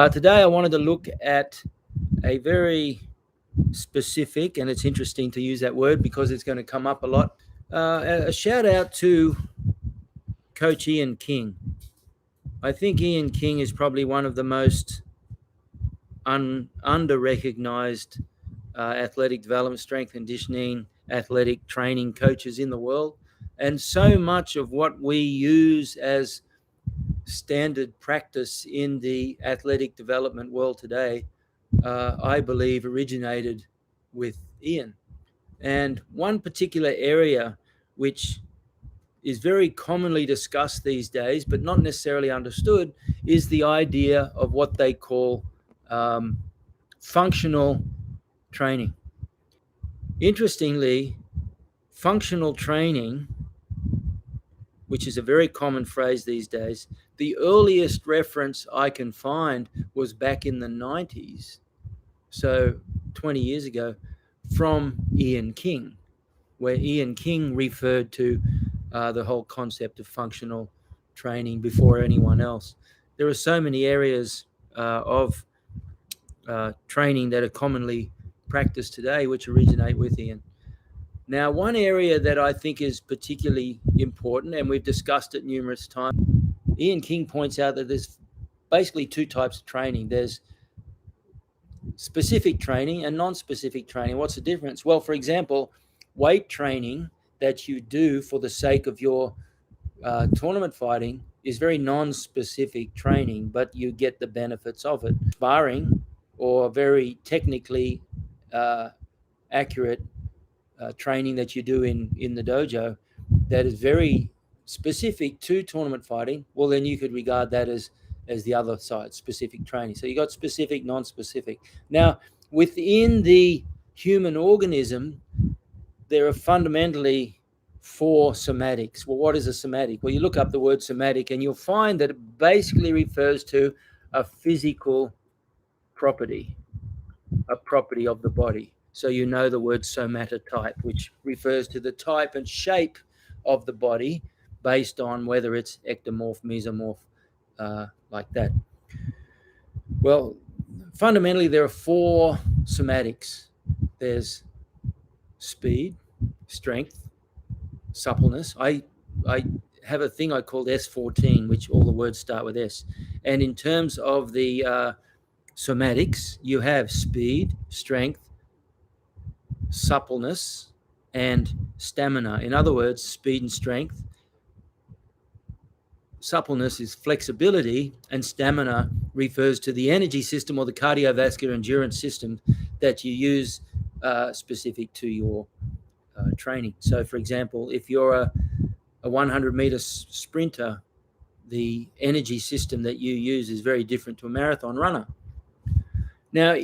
Today I wanted to look at a very specific, and it's interesting to use that word because it's going to come up a lot. A shout out to Coach Ian King. I think Ian King is probably one of the most under-recognized athletic development, strength conditioning, athletic training coaches in the world. And so much of what we use as standard practice in the athletic development world today, I believe, originated with Ian. And one particular area which is very commonly discussed these days, but not necessarily understood, is the idea of what they call functional training. Interestingly, functional training, which is a very common phrase these days, the earliest reference I can find was back in the 90s, so 20 years ago, from Ian King, where Ian King referred to the whole concept of functional training before anyone else. There are so many areas of training that are commonly practiced today which originate with Ian. Now, one area that I think is particularly important, and we've discussed it numerous times, Ian King points out that there's basically two types of training. There's specific training and non-specific training. What's the difference? Well, for example, weight training that you do for the sake of your tournament fighting is very non-specific training, but you get the benefits of it. Sparring or very technically accurate training that you do in the dojo that is very specific to tournament fighting, well, then you could regard that as the other side, specific training. So you got specific, non-specific. Now, within the human organism, there are fundamentally 4 somatics. Well, what is a somatic? Well, you look up the word somatic and you'll find that it basically refers to a physical property, a property of the body. So you know the word somatotype, which refers to the type and shape of the body based on whether it's ectomorph, mesomorph, like that. Well, fundamentally, there are 4 somatics. There's speed, strength, suppleness. I have a thing I called S14, which all the words start with S. And in terms of the somatics, you have speed, strength, suppleness, and stamina. In other words, speed and strength. Suppleness is flexibility, and stamina refers to the energy system or the cardiovascular endurance system that you use specific to your training. So, for example, if you're a 100-meter sprinter, the energy system that you use is very different to a marathon runner. Now,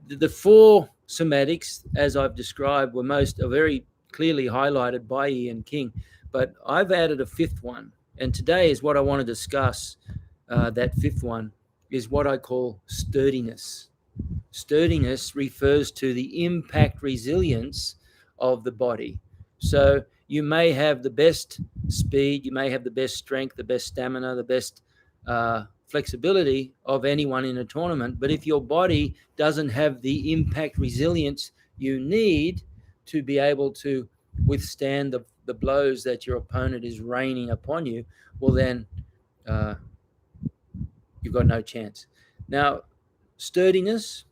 the 4 somatics, as I've described, are very clearly highlighted by Ian King, but I've added a 5th one. And today is what I want to discuss. That 5th one is what I call sturdiness. Sturdiness refers to the impact resilience of the body. So you may have the best speed, you may have the best strength, the best stamina, the best flexibility of anyone in a tournament, but if your body doesn't have the impact resilience you need to be able to withstand the blows that your opponent is raining upon you, well, then you've got no chance. Now, sturdiness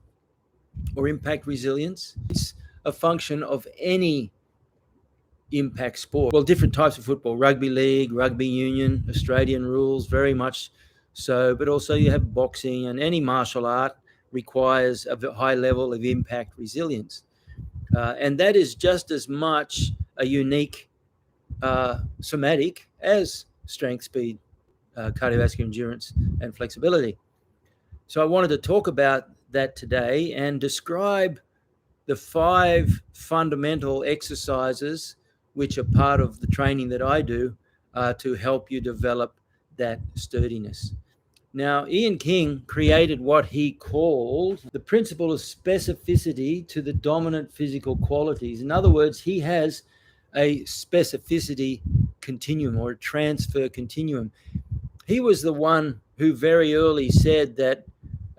or impact resilience is a function of any impact sport. Well, different types of football, rugby league, rugby union, Australian rules, very much so, but also you have boxing, and any martial art requires a high level of impact resilience. And that is just as much a unique somatic as strength, speed, cardiovascular endurance, and flexibility. So I wanted to talk about that today and describe the 5 fundamental exercises which are part of the training that I do to help you develop that sturdiness. Now, Ian King created what he called the principle of specificity to the dominant physical qualities. In other words, he has a specificity continuum or a transfer continuum. He was the one who very early said that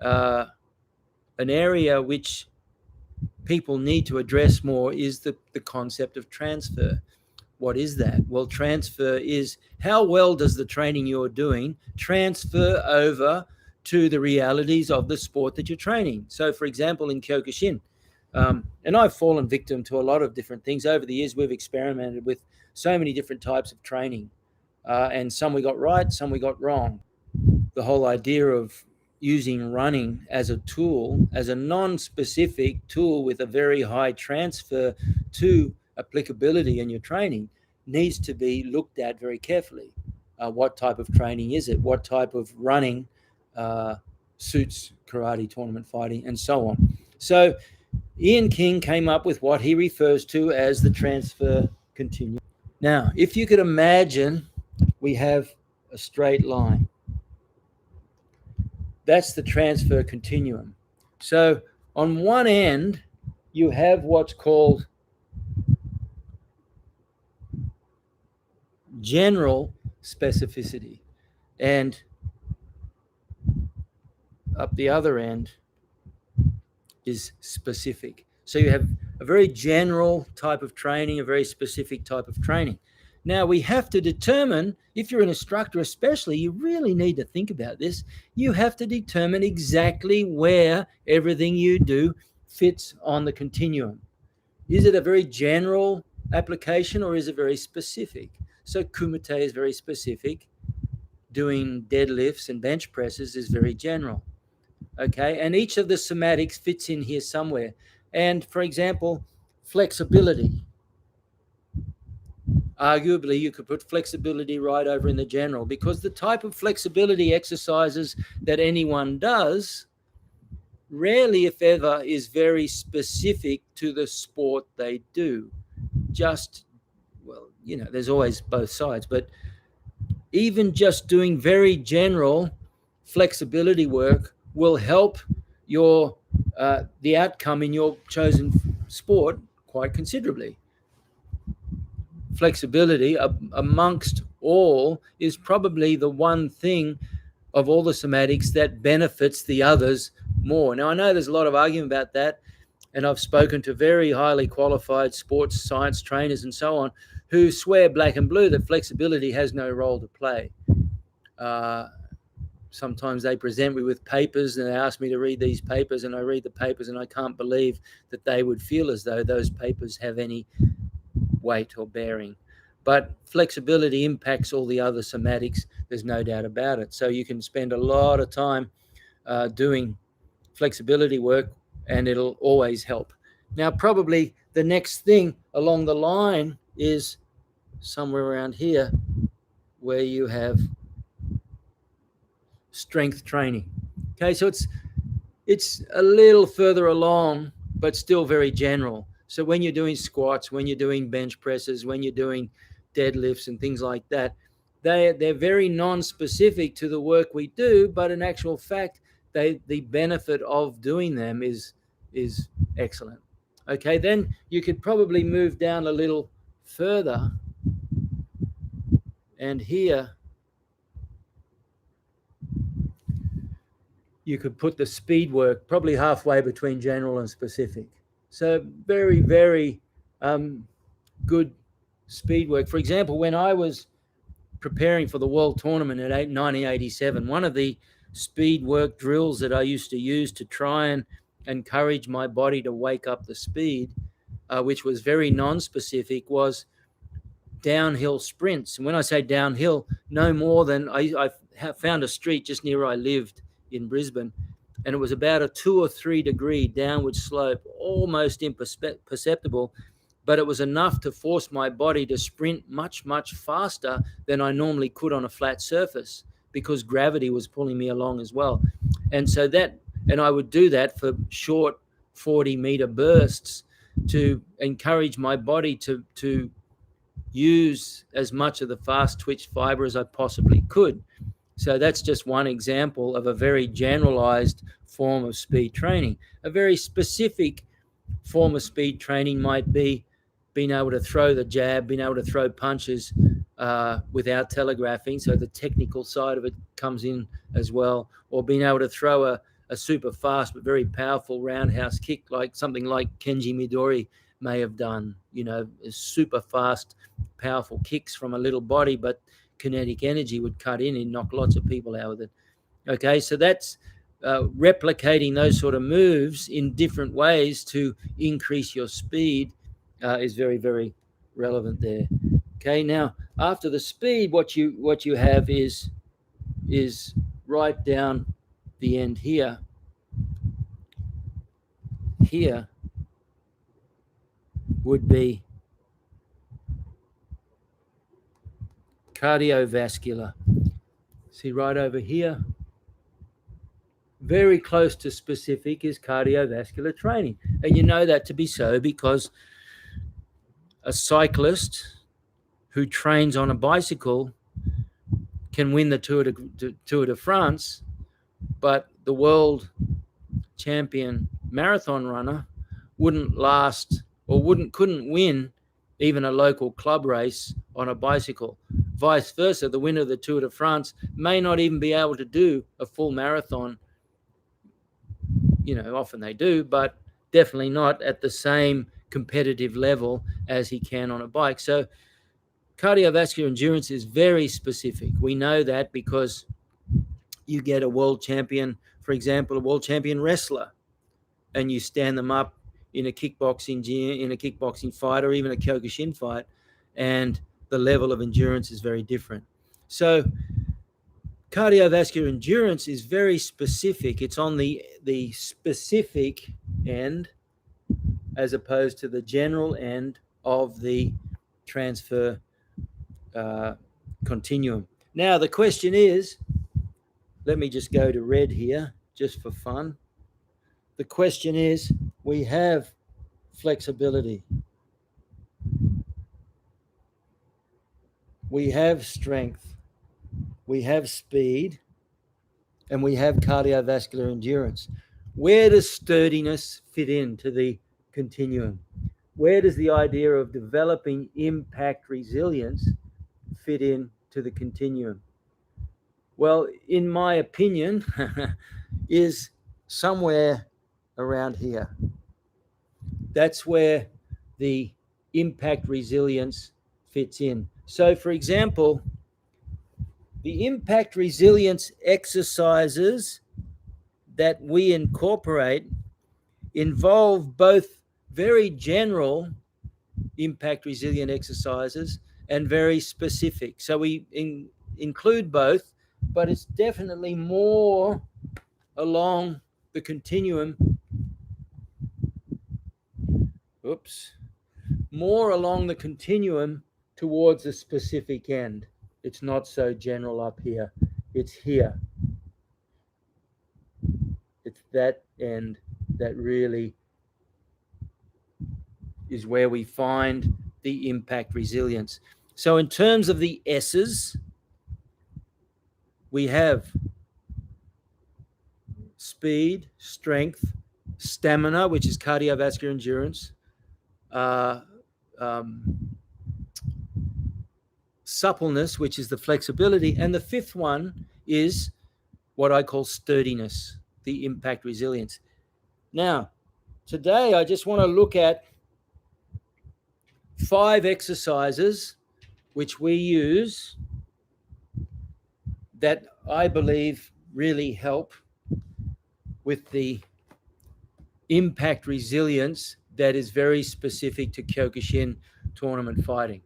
an area which people need to address more is the concept of transfer. What is that? Well, transfer is how well does the training you're doing transfer over to the realities of the sport that you're training. So, for example, in Kyokushin, and I've fallen victim to a lot of different things. Over the years, we've experimented with so many different types of training, and some we got right, some we got wrong. The whole idea of using running as a tool, as a non-specific tool with a very high transfer to applicability in your training, needs to be looked at very carefully. What type of training is it? What type of running suits karate tournament fighting, and so on. So Ian King came up with what he refers to as the transfer continuum. Now, if you could imagine, we have a straight line. That's the transfer continuum. So on one end, you have what's called general specificity, and up the other end is specific. So you have a very general type of training, a very specific type of training. Now we have to determine, if you're an instructor especially, you really need to think about this. You have to determine exactly where everything you do fits on the continuum. Is it a very general application or is it very specific? So kumite is very specific. Doing deadlifts and bench presses is very general. Okay, and each of the somatics fits in here somewhere. And for example, flexibility. Arguably, you could put flexibility right over in the general, because the type of flexibility exercises that anyone does rarely, if ever, is very specific to the sport they do. Just, well, you know, there's always both sides, but even just doing very general flexibility work will help your the outcome in your chosen sport quite considerably. Flexibility amongst all is probably the one thing of all the somatics that benefits the others more. Now, I know there's a lot of argument about that, and I've spoken to very highly qualified sports science trainers and so on who swear black and blue that flexibility has no role to play. Sometimes they present me with papers and they ask me to read these papers, and I read the papers and I can't believe that they would feel as though those papers have any weight or bearing. But flexibility impacts all the other somatics, there's no doubt about it. So you can spend a lot of time doing flexibility work and it'll always help. Now, probably the next thing along the line is somewhere around here where you have strength training. Okay, so it's a little further along, but still very general. So when you're doing squats, when you're doing bench presses, when you're doing deadlifts and things like that, they're very non-specific to the work we do, but in actual fact, the benefit of doing them is excellent. Okay, then you could probably move down a little further, and here you could put the speed work probably halfway between general and specific. So very, very good speed work. For example, when I was preparing for the World Tournament in 1987, one of the speed work drills that I used to use to try and encourage my body to wake up the speed, which was very non-specific, was downhill sprints. And when I say downhill, no more than I found a street just near where I lived in Brisbane, and it was about a 2 or 3 degree downward slope, almost imperceptible, but it was enough to force my body to sprint much, much faster than I normally could on a flat surface, because gravity was pulling me along as well. And so and I would do that for short 40-meter bursts to encourage my body to use as much of the fast twitch fiber as I possibly could. So that's just one example of a very generalized form of speed training. A very specific form of speed training might be being able to throw the jab, being able to throw punches without telegraphing, so the technical side of it comes in as well, or being able to throw a super fast but very powerful roundhouse kick, like something like Kenji Midori may have done, super fast, powerful kicks from a little body, but kinetic energy would cut in and knock lots of people out with it. Okay, so that's replicating those sort of moves in different ways to increase your speed is very, very relevant there. Okay, now after the speed, what you have is right down the end here. Here would be cardiovascular. See, right over here, very close to specific, is cardiovascular training. And you know that to be so because a cyclist who trains on a bicycle can win the Tour de France, but the world champion marathon runner wouldn't last or couldn't win even a local club race on a bicycle. Vice versa, the winner of the Tour de France may not even be able to do a full marathon. Often they do, but definitely not at the same competitive level as he can on a bike. So cardiovascular endurance is very specific. We know that because you get a world champion, for example, a world champion wrestler, and you stand them up in a kickboxing gym, in a kickboxing fight, or even a Kyokushin fight, and the level of endurance is very different. So cardiovascular endurance is very specific. It's on the specific end as opposed to the general end of the transfer continuum. Now, the question is, let me just go to red here just for fun. The question is, we have flexibility, we have strength, we have speed, and we have cardiovascular endurance. Where does sturdiness fit into the continuum? Where does the idea of developing impact resilience fit into the continuum? Well, in my opinion, is somewhere around here. That's where the impact resilience fits in. So, for example, the impact resilience exercises that we incorporate involve both very general impact resilient exercises and very specific. So we include both, but it's definitely more along the continuum. More along the continuum towards a specific end. It's not so general up here. It's here. It's that end that really is where we find the impact resilience. So in terms of the S's, we have speed, strength, stamina, which is cardiovascular endurance, suppleness, which is the flexibility, and the fifth one is what I call sturdiness, the impact resilience. Now, today I just want to look at 5 exercises which we use that I believe really help with the impact resilience that is very specific to Kyokushin tournament fighting.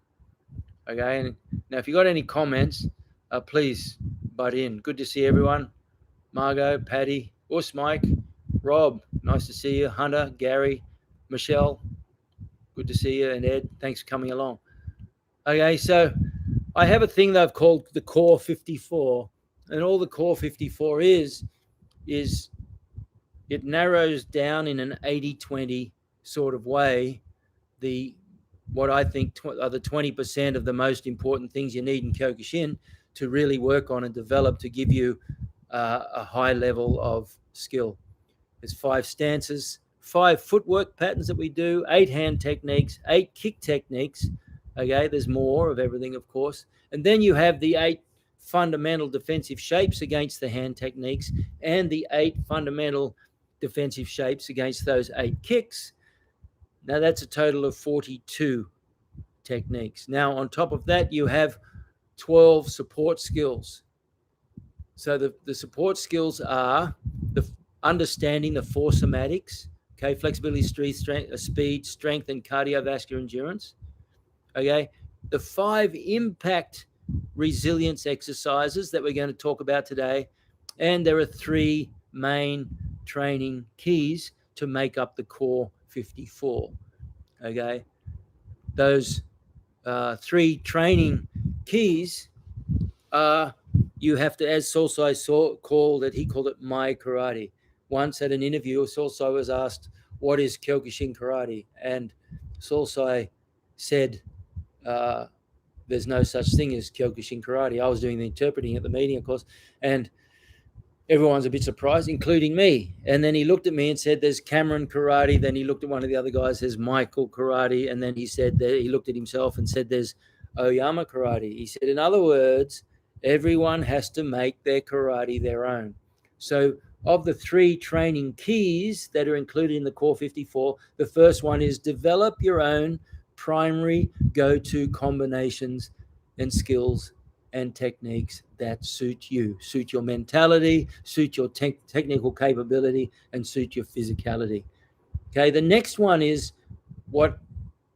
Okay, and now if you got any comments, please butt in. Good to see everyone. Margot, Patty, Us, Mike, Rob, nice to see you. Hunter, Gary, Michelle, good to see you. And Ed, thanks for coming along. Okay, so I have a thing that I've called the Core 54. And all the Core 54 is it narrows down in an 80-20 sort of way what I think are the 20% of the most important things you need in Kyokushin to really work on and develop to give you a high level of skill. There's 5 stances, 5 footwork patterns that we do, 8 hand techniques, 8 kick techniques, Okay, there's more of everything, of course. And then you have the 8 fundamental defensive shapes against the hand techniques and the 8 fundamental defensive shapes against those 8 kicks. Now that's a total of 42 techniques. Now on top of that, you have 12 support skills. So the support skills are the understanding the 4 somatics, okay, flexibility, speed, strength, and cardiovascular endurance. Okay, the 5 impact resilience exercises that we're going to talk about today, and there are 3 main training keys to make up the core 54. Okay, those 3 training keys are, you have to, as Solsai called it, he called it my karate. Once at an interview, Solsai was asked, what is Kyokushin Karate? And Solsai said, there's no such thing as Kyokushin Karate. I was doing the interpreting at the meeting, of course, and everyone's a bit surprised, including me. And then he looked at me and said, there's Cameron Karate. Then he looked at one of the other guys, there's Michael Karate. And then he said, he looked at himself and said, there's Oyama Karate. He said, in other words, everyone has to make their karate their own. So of the 3 training keys that are included in the Core 54, the first one is develop your own primary go-to combinations and skills and techniques that suit you, suit your mentality, suit your technical capability, and suit your physicality. Okay, the next one is what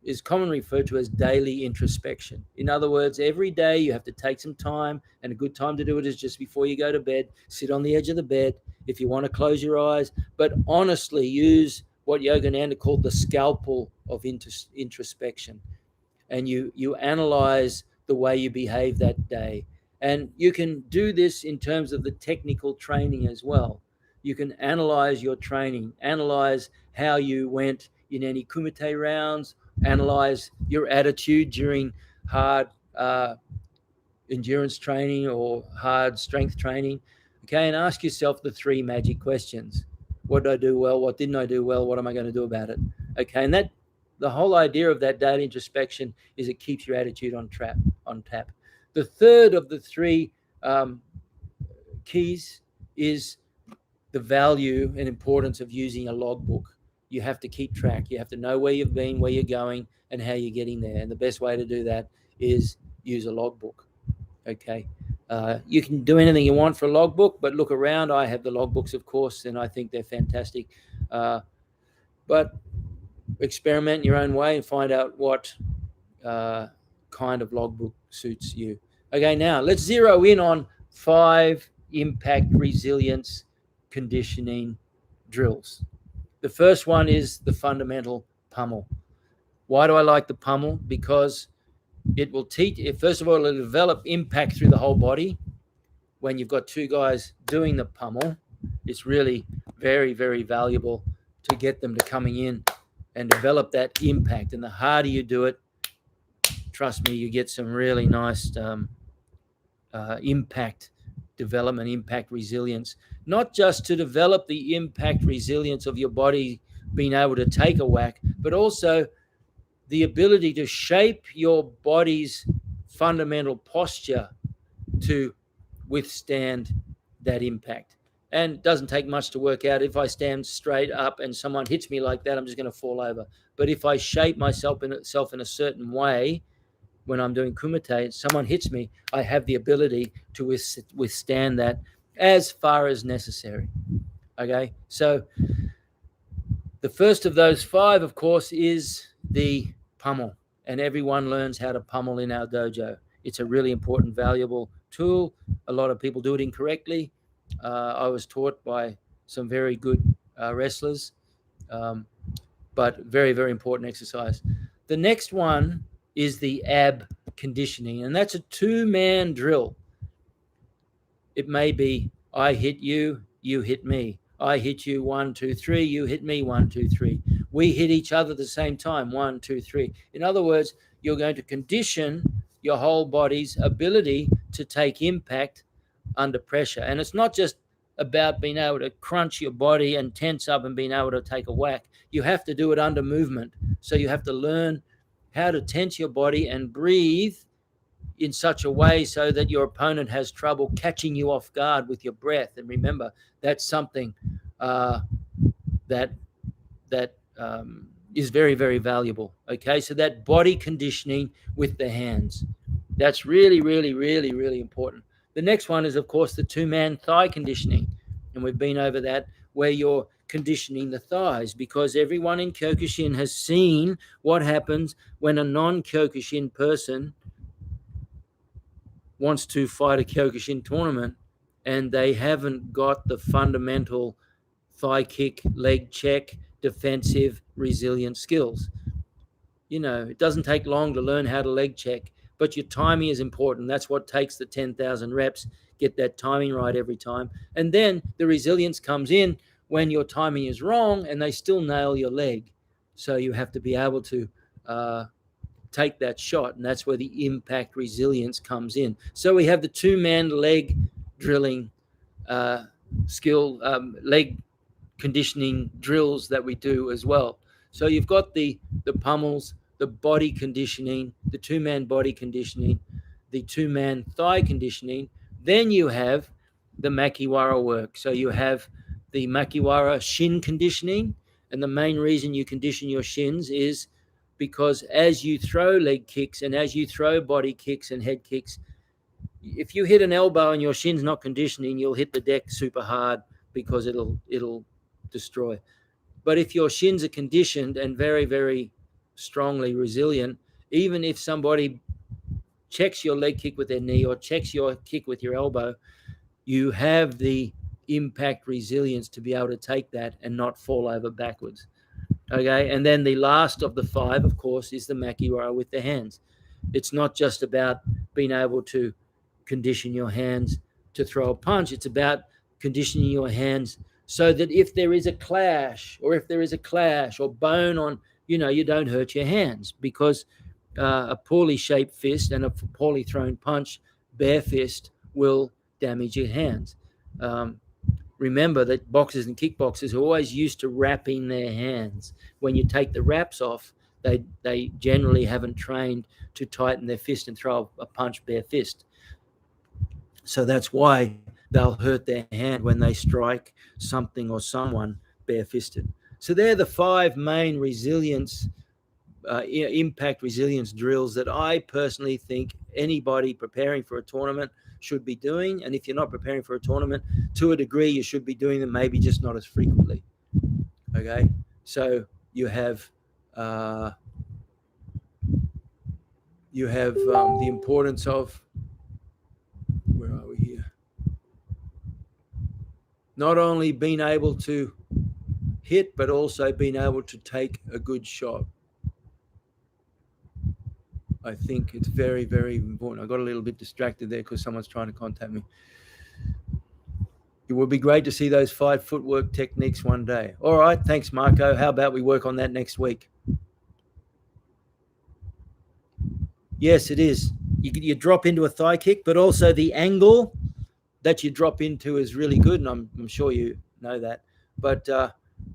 is commonly referred to as daily introspection. In other words, every day you have to take some time, and a good time to do it is just before you go to bed. Sit on the edge of the bed. If you want to close your eyes, but honestly use what Yogananda called the scalpel of introspection. And you analyze the way you behave that day. And you can do this in terms of the technical training as well. You can analyze your training, analyze how you went in any kumite rounds, analyze your attitude during hard endurance training or hard strength training. Okay, and ask yourself the 3 magic questions. What did I do well? What didn't I do well? What am I going to do about it? Okay, and that the whole idea of that daily introspection is it keeps your attitude on tap. The third of the 3 keys is the value and importance of using a logbook. You have to keep track. You have to know where you've been, where you're going, and how you're getting there. And the best way to do that is use a logbook. Okay. You can do anything you want for a logbook, but look around. I have the logbooks, of course, and I think they're fantastic. But experiment in your own way and find out what kind of logbook suits you. Okay, now let's zero in on 5 impact resilience conditioning drills. The first one is the fundamental pummel. Why do I like the pummel? Because it will teach, first of all, it'll develop impact through the whole body. When you've got 2 guys doing the pummel, it's really very, very valuable to get them to coming in and develop that impact. And the harder you do it, trust me, you get some really nice impact development, impact resilience. Not just to develop the impact resilience of your body being able to take a whack, but also the ability to shape your body's fundamental posture to withstand that impact. And it doesn't take much to work out. If I stand straight up and someone hits me like that, I'm just going to fall over. But if I shape myself in a certain way, when I'm doing kumite, someone hits me, I have the ability to withstand that as far as necessary. Okay, so the first of those 5, of course, is the pummel, and everyone learns how to pummel in our dojo. It's a really important, valuable tool. A lot of people do it incorrectly. I was taught by some very good wrestlers, but very, very important exercise. The next one is the ab conditioning, and that's a 2-man drill. It may be I hit you, you hit me. I hit you 1, 2, 3. You hit me 1, 2, 3. We hit each other at the same time 1, 2, 3. In other words, you're going to condition your whole body's ability to take impact under pressure. And it's not just about being able to crunch your body and tense up and being able to take a whack. You have to do it under movement. So you have to learn how to tense your body and breathe in such a way so that your opponent has trouble catching you off guard with your breath. And remember, that's something that is very, very valuable. Okay, so that body conditioning with the hands, that's really, really, really, really important. The next one is, of course, the two-man thigh conditioning, and we've been over that, where you're conditioning the thighs, because everyone in Kyokushin has seen what happens when a non-Kyokushin person wants to fight a Kyokushin tournament and they haven't got the fundamental thigh kick, leg check, defensive, resilient skills. You know, it doesn't take long to learn how to leg check, but your timing is important. That's what takes the 10,000 reps. Get that timing right every time. And then the resilience comes in when your timing is wrong and they still nail your leg. So you have to be able to take that shot, and that's where the impact resilience comes in. So we have the two-man leg drilling skill, leg conditioning drills that we do as well. So you've got the pummels, the body conditioning, the two-man body conditioning, the two-man thigh conditioning. Then you have the makiwara work. So you have the makiwara shin conditioning, and the main reason you condition your shins is because as you throw leg kicks and as you throw body kicks and head kicks, if you hit an elbow and your shin's not conditioning, you'll hit the deck super hard because it'll destroy. But if your shins are conditioned and very, very strongly resilient, even if somebody checks your leg kick with their knee or checks your kick with your elbow, you have the impact resilience to be able to take that and not fall over backwards. Okay, and then the last of the five, of course, is the makiwara with the hands. It's not just about being able to condition your hands to throw a punch. It's about conditioning your hands so that if there is a clash or bone on, you don't hurt your hands, because a poorly shaped fist and a poorly thrown punch, bare fist, will damage your hands. Remember that boxers and kickboxers are always used to wrapping their hands. When you take the wraps off, they generally haven't trained to tighten their fist and throw a punch bare fist. So that's why they'll hurt their hand when they strike something or someone bare-fisted. So they're the five main resilience, impact resilience drills that I personally think anybody preparing for a tournament should be doing. And if you're not preparing for a tournament, to a degree, you should be doing them, maybe just not as frequently. Okay, so you have the importance of, where are we here? Not only being able to hit, but also being able to take a good shot. I think it's very, very important. I got a little bit distracted there because someone's trying to contact me. It would be great to see those 5 footwork techniques one day. All right, thanks, Marco. How about we work on that next week? Yes, it is. You drop into a thigh kick, but also the angle that you drop into is really good, and I'm sure you know that. But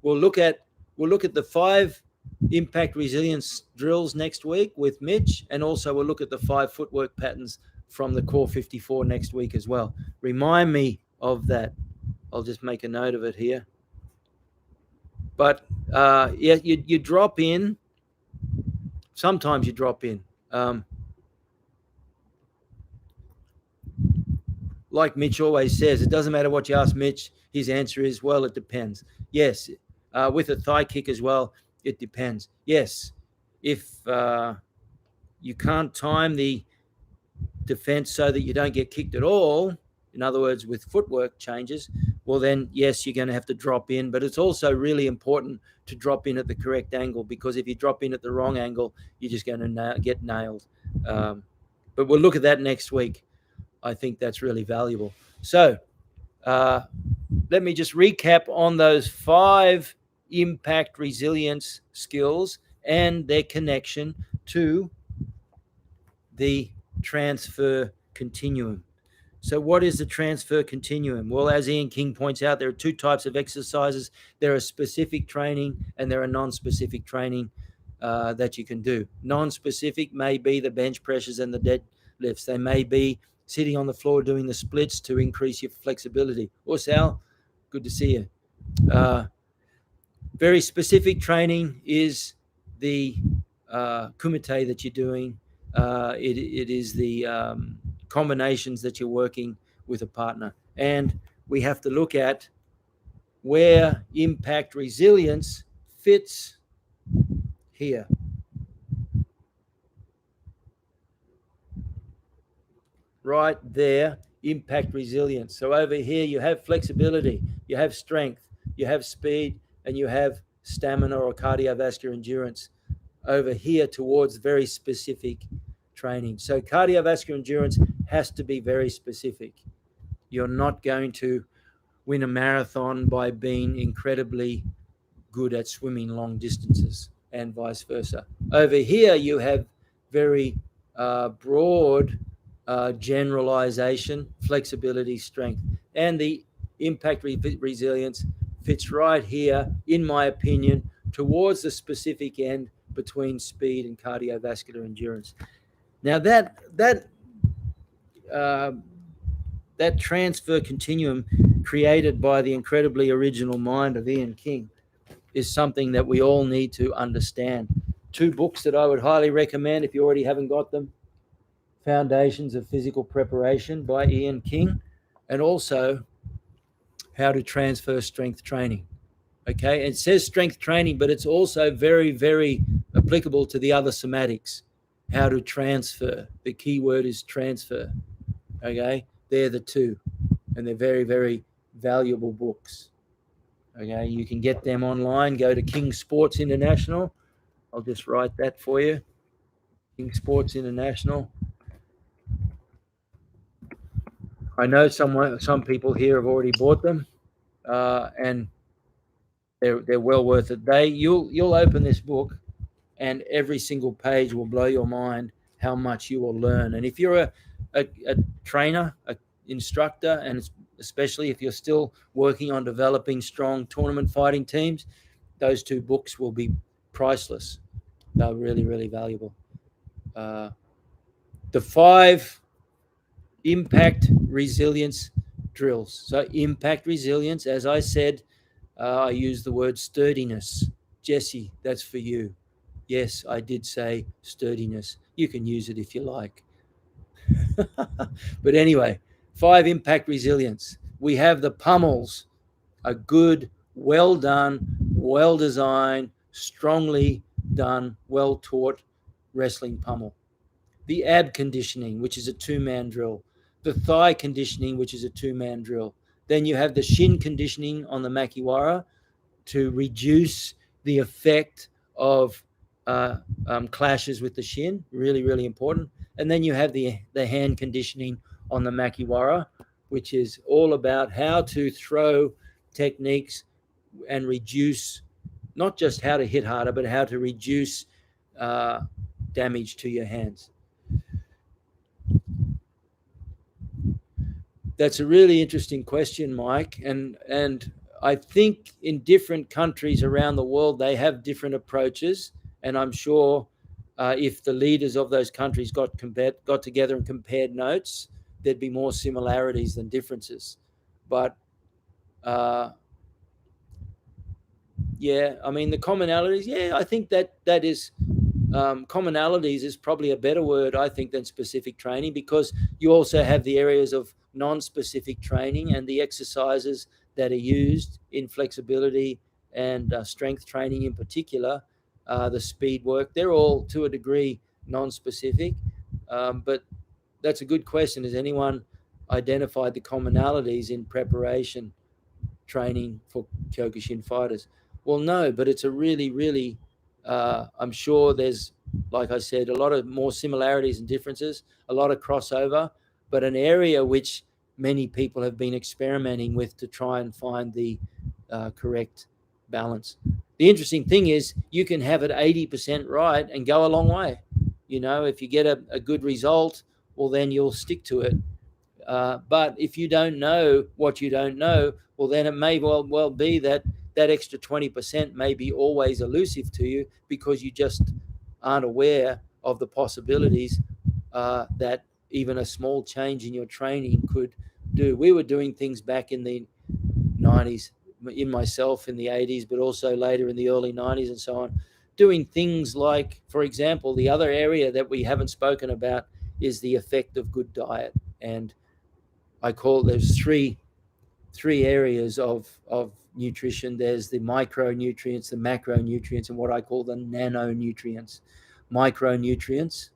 we'll look at the 5 impact resilience drills next week with Mitch, and also we'll look at the 5 footwork patterns from the Core 54 next week as well. Remind me of that. I'll just make a note of it here. But you drop in. Sometimes you drop in. Like Mitch always says, it doesn't matter what you ask Mitch. His answer is, well, it depends. Yes, with a thigh kick as well, it depends. Yes, if you can't time the defense so that you don't get kicked at all, in other words, with footwork changes, well then, yes, you're going to have to drop in. But it's also really important to drop in at the correct angle, because if you drop in at the wrong angle, you're just going to get nailed. But we'll look at that next week. I think that's really valuable. So let me just recap on those 5 impact resilience skills and their connection to the transfer continuum. So what is the transfer continuum? Well, as Ian King points out, there are 2 types of exercises. There are specific training and there are non-specific training. that you can do. Non-specific may be the bench presses and the deadlifts. They may be sitting on the floor doing the splits to increase your flexibility. Or Sal, good to see you. Very specific training is the kumite that you're doing. It is the combinations that you're working with a partner. And we have to look at where impact resilience fits here. Right there, impact resilience. So over here, you have flexibility, you have strength, you have speed, and you have stamina or cardiovascular endurance over here towards very specific training. So cardiovascular endurance has to be very specific. You're not going to win a marathon by being incredibly good at swimming long distances and vice versa. Over here, you have very broad generalization, flexibility, strength, and the impact resilience fits right here, in my opinion, towards the specific end between speed and cardiovascular endurance. Now that transfer continuum created by the incredibly original mind of Ian King is something that we all need to understand. 2 books that I would highly recommend if you already haven't got them: Foundations of Physical Preparation by Ian King, and also How to Transfer Strength Training. Okay, it says strength training, but it's also very, very applicable to the other somatics. How to transfer. The key word is transfer. Okay, they're the 2, and they're very, very valuable books. Okay, you can get them online. Go to King Sports International. I'll just write that for you. King Sports International. I know some people here have already bought them, and they're well worth it. You'll open this book, and every single page will blow your mind how much you will learn. And if you're a trainer, an instructor, and especially if you're still working on developing strong tournament fighting teams, those 2 books will be priceless. They're really, really valuable. The 5 impact resilience drills. So impact resilience, as I said, I use the word sturdiness. Jesse, that's for you. Yes, I did say sturdiness. You can use it if you like. But anyway, 5 impact resilience. We have the pummels, a good, well done, well designed, strongly done, well taught wrestling pummel. The ab conditioning, which is a 2-man drill. The thigh conditioning, which is a 2-man drill. Then you have the shin conditioning on the makiwara to reduce the effect of clashes with the shin. Really, really important. And then you have the hand conditioning on the makiwara, which is all about how to throw techniques and reduce, not just how to hit harder, but how to reduce damage to your hands. That's a really interesting question, Mike. And I think in different countries around the world, they have different approaches. And I'm sure if the leaders of those countries got together and compared notes, there'd be more similarities than differences. But yeah, I mean, the commonalities, yeah, I think that is commonalities is probably a better word, I think, than specific training, because you also have the areas of non-specific training and the exercises that are used in flexibility and strength training in particular, the speed work. They're all, to a degree, non-specific. But that's a good question. Has anyone identified the commonalities in preparation training for Kyokushin fighters? Well, no, but it's a really, really, I'm sure there's, like I said, a lot of more similarities and differences, a lot of crossover, but an area which many people have been experimenting with to try and find the correct balance. The interesting thing is you can have it 80% right and go a long way. You know, if you get a good result, well, then you'll stick to it. But if you don't know what you don't know, well, then it may well be that that extra 20% may be always elusive to you because you just aren't aware of the possibilities that even a small change in your training could do. We were doing things back in the 90s, in myself in the 80s, but also later in the early 90s and so on, doing things like, for example, the other area that we haven't spoken about is the effect of good diet. And I call there's three areas of nutrition. There's the micronutrients, the macronutrients, and what I call the nanonutrients. Micronutrients,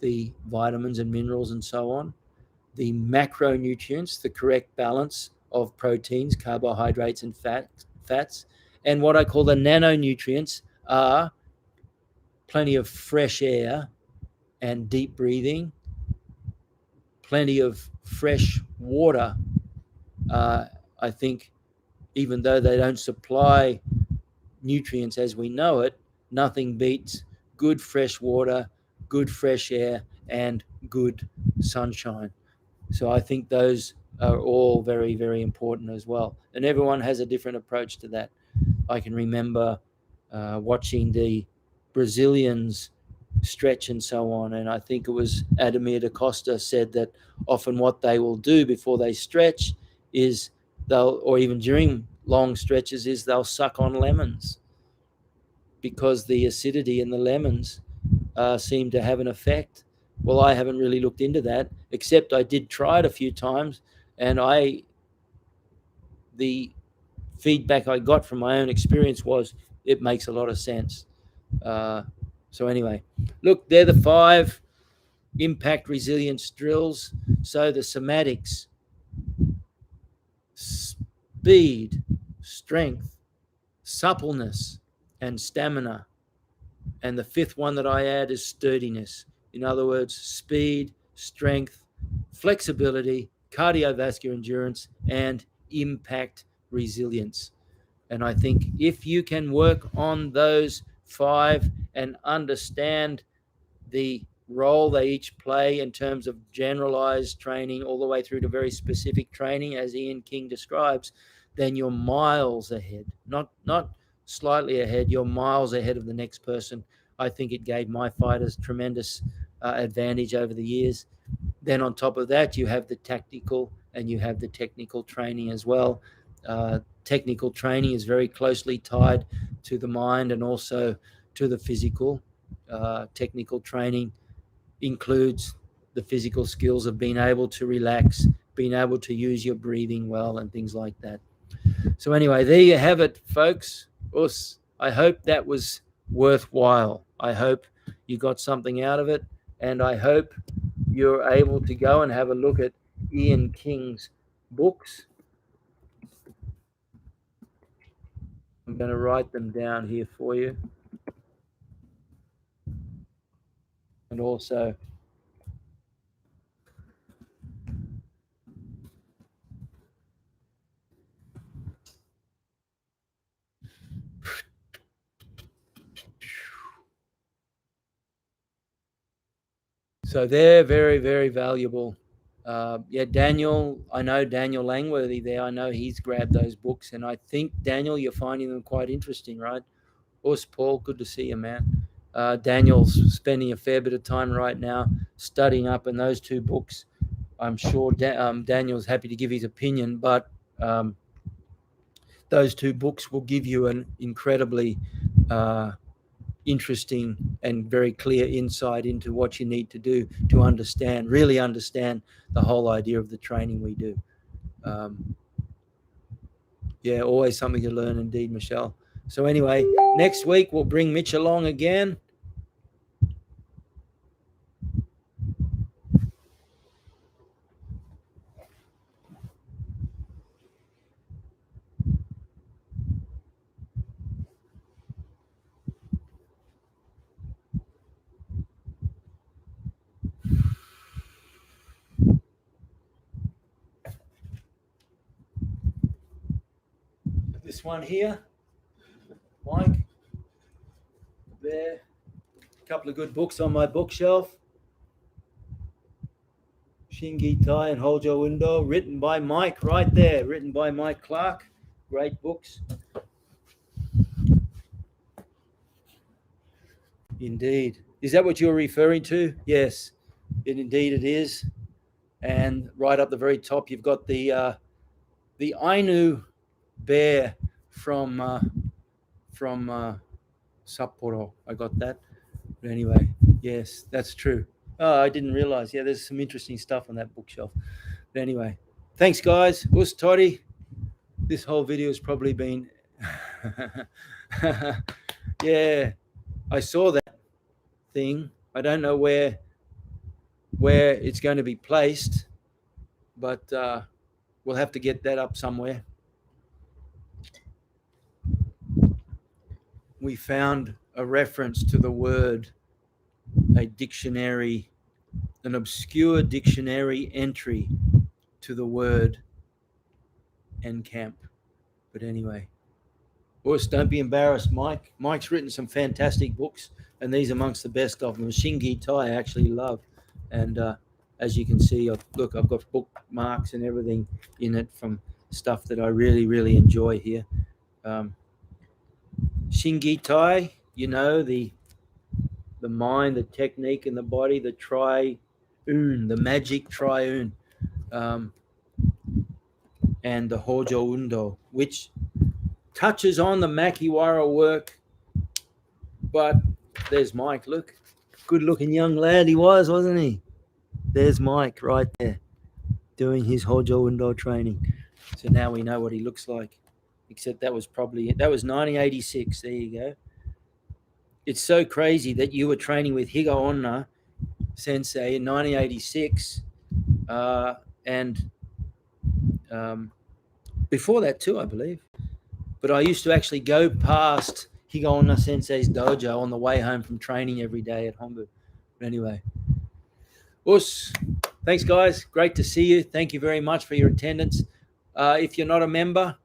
the vitamins and minerals and so on. The macronutrients, the correct balance of proteins, carbohydrates, and fats. And what I call the nanonutrients are plenty of fresh air and deep breathing, plenty of fresh water. I think even though they don't supply nutrients as we know it, nothing beats good fresh water, good fresh air, and good sunshine. So I think those are all very, very important as well. And everyone has a different approach to that. I can remember watching the Brazilians stretch and so on. And I think it was Ademir da Costa said that often what they will do before they stretch is or even during long stretches, is they'll suck on lemons because the acidity in the lemons seem to have an effect. Well, I haven't really looked into that, except I did try it a few times, and the feedback I got from my own experience was it makes a lot of sense. So anyway, look, they're the 5 impact resilience drills. So the somatics: speed, strength, suppleness, and stamina. And the 5th one that I add is sturdiness. In other words, speed, strength, flexibility, cardiovascular endurance, and impact resilience. And I think if you can work on those 5 and understand the role they each play in terms of generalized training all the way through to very specific training, as Ian King describes, then you're miles ahead, not slightly ahead, you're miles ahead of the next person. I think it gave my fighters tremendous advantage over the years. Then on top of that, you have the tactical and you have the technical training as well. Technical training is very closely tied to the mind and also to the physical. Technical training includes the physical skills of being able to relax, being able to use your breathing well, and things like that. So anyway, there you have it, folks. I hope that was worthwhile. I hope you got something out of it, and I hope you're able to go and have a look at Ian King's books. I'm going to write them down here for you. And also so they're very, very valuable. Daniel, I know Daniel Langworthy there. I know he's grabbed those books, and I think, Daniel, you're finding them quite interesting, right? Paul, good to see you, man. Daniel's spending a fair bit of time right now studying up in those 2 books. I'm sure Daniel's happy to give his opinion, but those 2 books will give you an incredibly interesting and very clear insight into what you need to do to really understand the whole idea of the training we do. Always something to learn indeed, Michelle. So anyway, next week we'll bring Mitch along again. This one here, Mike, there, a couple of good books on my bookshelf. Shingi Tai and Hold Your Window, written by Mike right there, written by Mike Clark. Great books. Indeed. Is that what you're referring to? Yes, indeed it is. And right up the very top, you've got the Ainu bear from Sapporo. I got that. But anyway, yes, that's true. Oh, I didn't realize. Yeah, there's some interesting stuff on that bookshelf. But anyway, thanks, guys. Us Toddy. This whole video has probably been. Yeah, I saw that thing. I don't know where it's going to be placed, but we'll have to get that up somewhere. We found a reference to the word, a dictionary, an obscure dictionary entry to the word NCAMP. But anyway, Us, don't be embarrassed, Mike. Mike's written some fantastic books, and these are amongst the best of them. Shingi Tai I actually love. And as you can see, look, I've got bookmarks and everything in it from stuff that I really, really enjoy here. Shingi Tai, you know, the mind, the technique, and the body, the triune, the magic triune, and the Hojo Undo, which touches on the Makiwara work. But there's Mike. Look, good-looking young lad he was, wasn't he? There's Mike right there doing his Hojo Undo training. So now we know what he looks like. Except that was 1986. There you go. It's so crazy that you were training with Higa Onna Sensei in 1986, and before that too, I believe. But I used to actually go past Higa Onna Sensei's dojo on the way home from training every day at Hombu. But anyway, Us, thanks guys. Great to see you. Thank you very much for your attendance. If you're not a member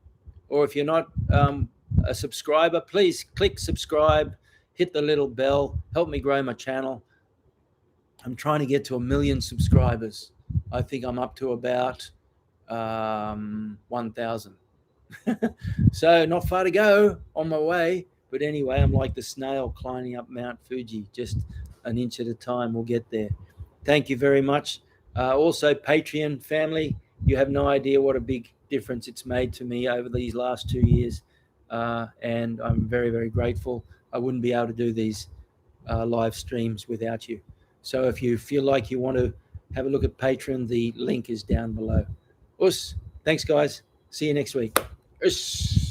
or if you're not a subscriber, please click subscribe, hit the little bell, help me grow my channel. I'm trying to get to 1 million subscribers. I think I'm up to about 1,000. So not far to go, on my way. But anyway, I'm like the snail climbing up Mount Fuji, just an inch at a time. We'll get there. Thank you very much. Also, Patreon family, you have no idea what a big difference it's made to me over these last 2 years. And I'm very, very grateful. I wouldn't be able to do these live streams without you. So if you feel like you want to have a look at Patreon, the link is down below. Us, thanks guys. See you next week. Us.